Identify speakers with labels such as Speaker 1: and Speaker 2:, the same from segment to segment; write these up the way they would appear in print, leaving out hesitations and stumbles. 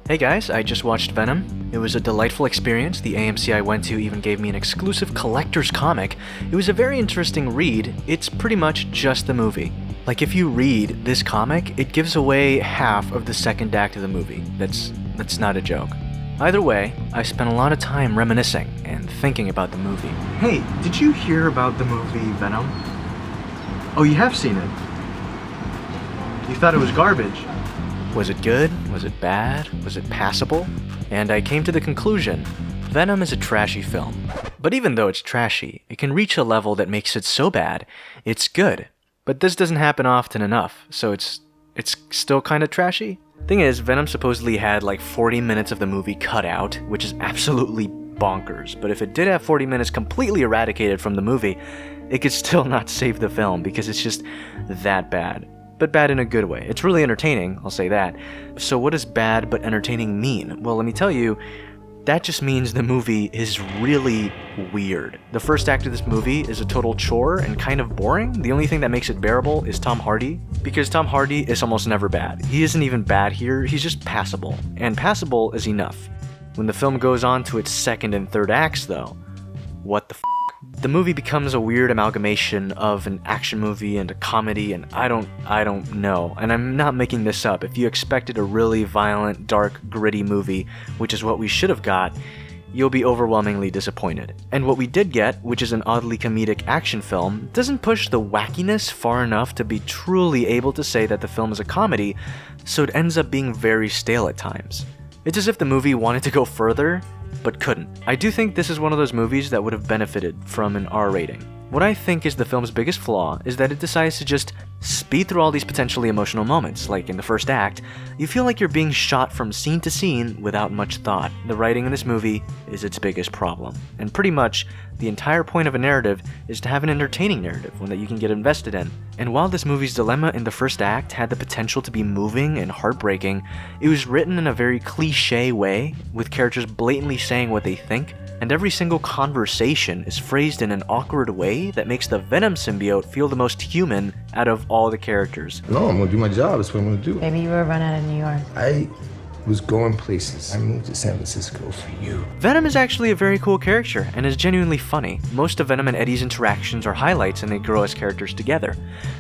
Speaker 1: Hey guys, I just watched Venom. It was a delightful experience. The AMC I went to even gave me an exclusive collector's comic. It was a very interesting read. It's pretty much just the movie. Like, if you read this comic, it gives away half of the second act of the movie. That's not a joke. Either way, I spent a lot of time reminiscing and thinking about the movie. Hey, did you hear about the movie Venom? Oh, you have seen it? You thought it was garbage. Was it good? Was it bad? Was it passable? And I came to the conclusion, Venom is a trashy film. But even though it's trashy, it can reach a level that makes it so bad, it's good. But this doesn't happen often enough, so it's still kind of trashy. Thing is, Venom supposedly had like 40 minutes of the movie cut out, which is absolutely bonkers. But if it did have 40 minutes completely eradicated from the movie, it could still not save the film because it's just that bad. But bad in a good way. It's really entertaining, I'll say that. So what does bad but entertaining mean? Well, let me tell you, that just means the movie is really weird. The first act of this movie is a total chore and kind of boring. The only thing that makes it bearable is Tom Hardy, because Tom Hardy is almost never bad. He isn't even bad here, he's just passable. And passable is enough. When the film goes on to its second and third acts though, what the f***? The movie becomes a weird amalgamation of an action movie and a comedy, and I don't know. And I'm not making this up. If you expected a really violent, dark, gritty movie, which is what we should have got, you'll be overwhelmingly disappointed. And what we did get, which is an oddly comedic action film, doesn't push the wackiness far enough to be truly able to say that the film is a comedy, so it ends up being very stale at times. It's as if the movie wanted to go further, but couldn't. I do think this is one of those movies that would have benefited from an R rating. What I think is the film's biggest flaw is that it decides to just speed through all these potentially emotional moments. Like in the first act, you feel like you're being shot from scene to scene without much thought. The writing in this movie is its biggest problem. And pretty much, the entire point of a narrative is to have an entertaining narrative, one that you can get invested in. And while this movie's dilemma in the first act had the potential to be moving and heartbreaking, it was written in a very cliché way, with characters blatantly saying what they think, and every single conversation is phrased in an awkward way that makes the Venom symbiote feel the most human out of all the characters.
Speaker 2: No, I'm gonna do my job. That's what I'm gonna do.
Speaker 3: Maybe you were run out of New York.
Speaker 2: I was going places. I moved to San Francisco for you.
Speaker 1: Venom is actually a very cool character and is genuinely funny. Most of Venom and Eddie's interactions are highlights and they grow as characters together.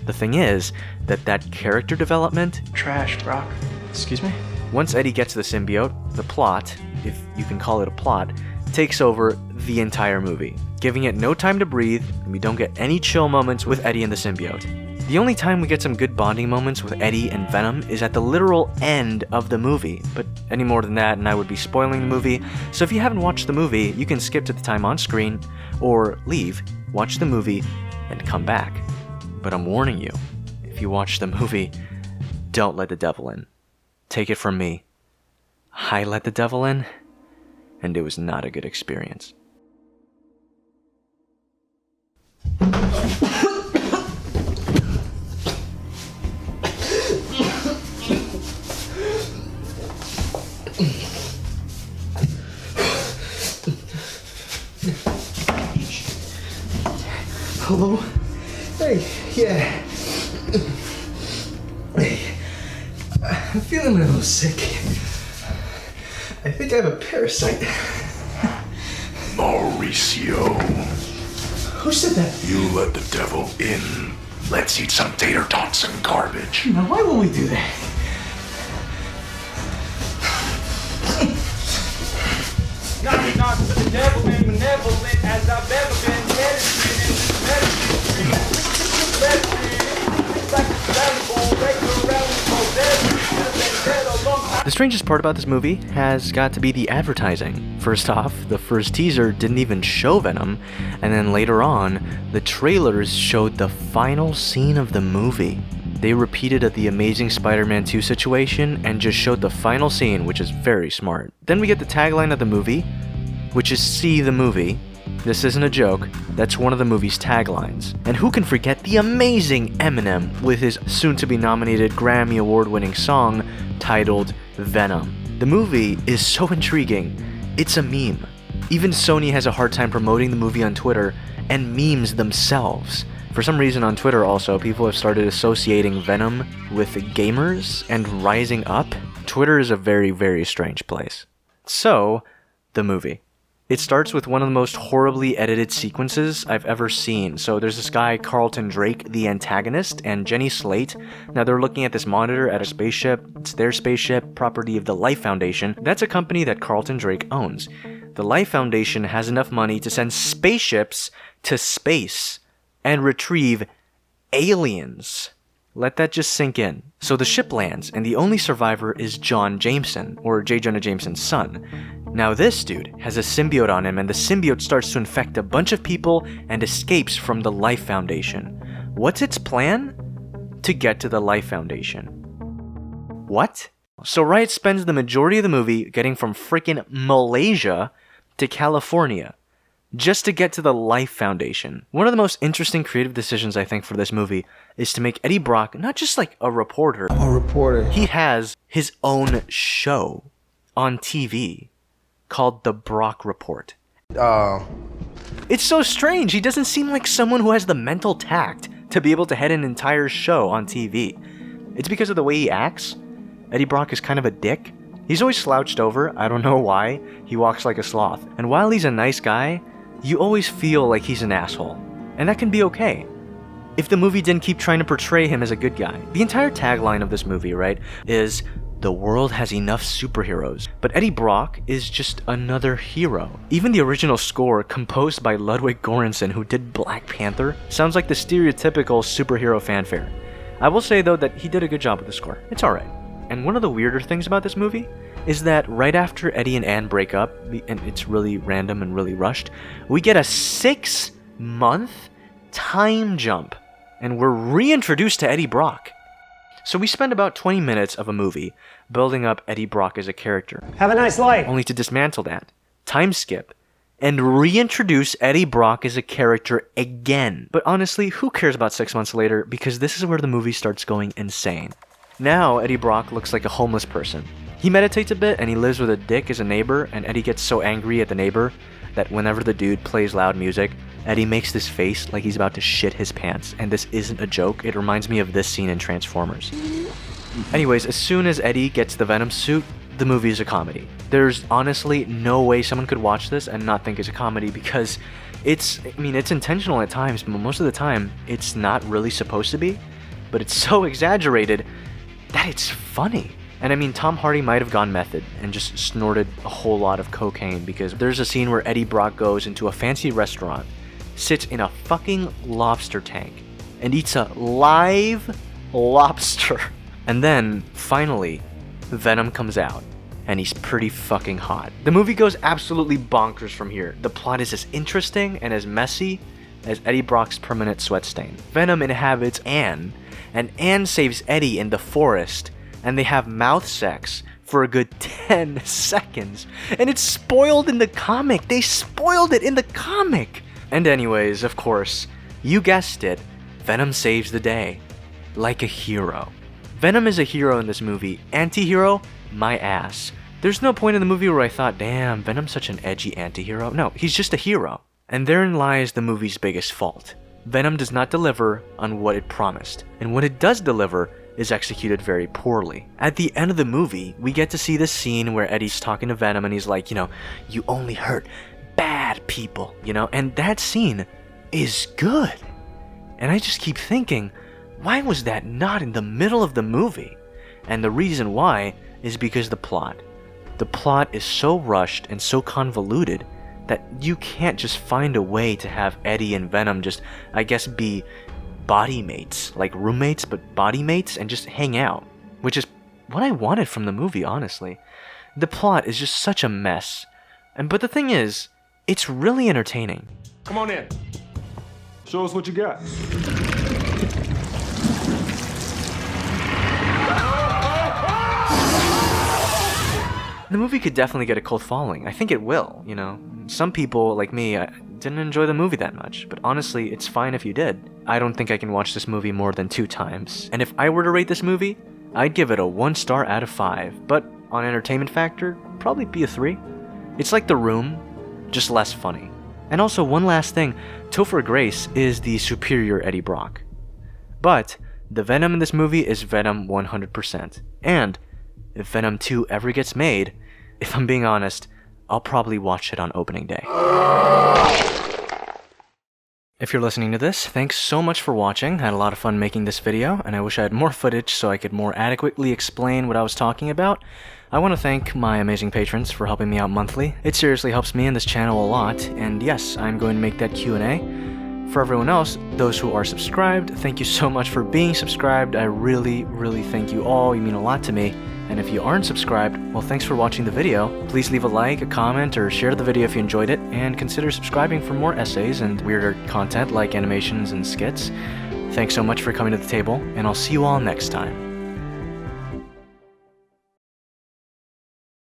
Speaker 1: The thing is that character development...
Speaker 4: Trash, Brock. Excuse me?
Speaker 1: Once Eddie gets the symbiote, the plot, if you can call it a plot, takes over the entire movie, giving it no time to breathe, and we don't get any chill moments with Eddie and the symbiote. The only time we get some good bonding moments with Eddie and Venom is at the literal end of the movie, but any more than that and I would be spoiling the movie, so if you haven't watched the movie, you can skip to the time on screen, or leave, watch the movie, and come back. But I'm warning you, if you watch the movie, don't let the devil in. Take it from me, I let the devil in, and it was not a good experience.
Speaker 5: Hello? Hey, yeah. Hey, I'm feeling a little sick. I think I have a parasite.
Speaker 6: Mauricio,
Speaker 5: Who said that?
Speaker 6: you let the devil in. Let's eat some tater tots and garbage.
Speaker 5: Now, why would we do that?
Speaker 7: Knocking, knocking to the devil, been benevolent as I've ever been. Medicine in this medicine. Medicine. It's like a valuable, regular,
Speaker 1: The strangest part about this movie has got to be the advertising. First off, the first teaser didn't even show Venom, and then later on, the trailers showed the final scene of the movie. They repeated the Amazing Spider-Man 2 situation and just showed the final scene, which is very smart. Then we get the tagline of the movie, which is "See the movie." This isn't a joke, that's one of the movie's taglines. And who can forget the amazing Eminem with his soon-to-be nominated Grammy Award-winning song titled Venom. The movie is so intriguing, it's a meme. Even Sony has a hard time promoting the movie on Twitter, and memes themselves. For some reason on Twitter also, people have started associating Venom with gamers and rising up. Twitter is a very, very strange place. So, the movie. It starts with one of the most horribly edited sequences I've ever seen. So there's this guy, Carlton Drake, the antagonist, and Jenny Slate. Now they're looking at this monitor at a spaceship. It's their spaceship, property of the Life Foundation. That's a company that Carlton Drake owns. The Life Foundation has enough money to send spaceships to space and retrieve aliens. Let that just sink in. So the ship lands, and the only survivor is John Jameson, or J. Jonah Jameson's son. Now this dude has a symbiote on him, and the symbiote starts to infect a bunch of people and escapes from the Life Foundation. What's its plan? To get to the Life Foundation. What? So Riot spends the majority of the movie getting from freaking Malaysia to California just to get to the Life Foundation. One of the most interesting creative decisions I think for this movie is to make Eddie Brock not just like a reporter.
Speaker 2: I'm a reporter.
Speaker 1: He has his own show on TV called The Brock Report. It's so strange. He doesn't seem like someone who has the mental tact to be able to head an entire show on TV. It's because of the way he acts. Eddie Brock is kind of a dick. He's always slouched over. I don't know why. He walks like a sloth. And while he's a nice guy, you always feel like he's an asshole. And that can be okay if the movie didn't keep trying to portray him as a good guy. The entire tagline of this movie, right, is the world has enough superheroes, but Eddie Brock is just another hero. Even the original score, composed by Ludwig Göransson, who did Black Panther, sounds like the stereotypical superhero fanfare. I will say though that he did a good job with the score. It's alright. And one of the weirder things about this movie is that right after Eddie and Anne break up, and it's really random and really rushed, we get a 6-month time jump, and we're reintroduced to Eddie Brock. So we spend about 20 minutes of a movie building up Eddie Brock as a character.
Speaker 3: Have a nice life.
Speaker 1: Only to dismantle that, time skip, and reintroduce Eddie Brock as a character again. But honestly, who cares about 6 months later, because this is where the movie starts going insane. Now Eddie Brock looks like a homeless person. He meditates a bit and he lives with a dick as a neighbor, and Eddie gets so angry at the neighbor that whenever the dude plays loud music, Eddie makes this face like he's about to shit his pants, and this isn't a joke. It reminds me of this scene in Transformers. Anyways, as soon as Eddie gets the Venom suit, the movie is a comedy. There's honestly no way someone could watch this and not think it's a comedy, because it's intentional at times, but most of the time, it's not really supposed to be, but it's so exaggerated that it's funny. And I mean, Tom Hardy might have gone method and just snorted a whole lot of cocaine, because there's a scene where Eddie Brock goes into a fancy restaurant, sits in a fucking lobster tank, and eats a live lobster. And then, finally, Venom comes out, and he's pretty fucking hot. The movie goes absolutely bonkers from here. The plot is as interesting and as messy as Eddie Brock's permanent sweat stain. Venom inhabits Anne, and Anne saves Eddie in the forest, and they have mouth sex for a good 10 seconds. And it's spoiled in the comic. They spoiled it in the comic. And anyways, of course, you guessed it, Venom saves the day. Like a hero. Venom is a hero in this movie. Anti-hero? My ass. There's no point in the movie where I thought, damn, Venom's such an edgy anti-hero. No, he's just a hero. And therein lies the movie's biggest fault. Venom does not deliver on what it promised. And what it does deliver is executed very poorly. At the end of the movie, we get to see this scene where Eddie's talking to Venom and he's like, you only hurt bad people, and that scene is good. And I just keep thinking, why was that not in the middle of the movie? And the reason why is because the plot. The plot is so rushed and so convoluted that you can't just find a way to have Eddie and Venom just, I guess, be body mates, like roommates, but body mates, and just hang out, which is what I wanted from the movie, honestly. The plot is just such a mess. But the thing is, it's really entertaining.
Speaker 7: Come on in. Show us what you got.
Speaker 1: The movie could definitely get a cult following. I think it will, Some people, like me, didn't enjoy the movie that much, but honestly, it's fine if you did. I don't think I can watch this movie more than 2 times. And if I were to rate this movie, I'd give it a 1 star out of 5, but on entertainment factor, probably be a 3. It's like The Room, just less funny. And also, one last thing, Topher Grace is the superior Eddie Brock. But the Venom in this movie is Venom 100%. And if Venom 2 ever gets made, if I'm being honest, I'll probably watch it on opening day. If you're listening to this, thanks so much for watching. I had a lot of fun making this video, and I wish I had more footage so I could more adequately explain what I was talking about. I want to thank my amazing patrons for helping me out monthly. It seriously helps me and this channel a lot, and yes, I'm going to make that Q&A. For everyone else, those who are subscribed, thank you so much for being subscribed. I really, really thank you all. You mean a lot to me. And if you aren't subscribed, well, thanks for watching the video. Please leave a like, a comment, or share the video if you enjoyed it, and consider subscribing for more essays and weirder content like animations and skits. Thanks so much for coming to the table, and I'll see you all next time.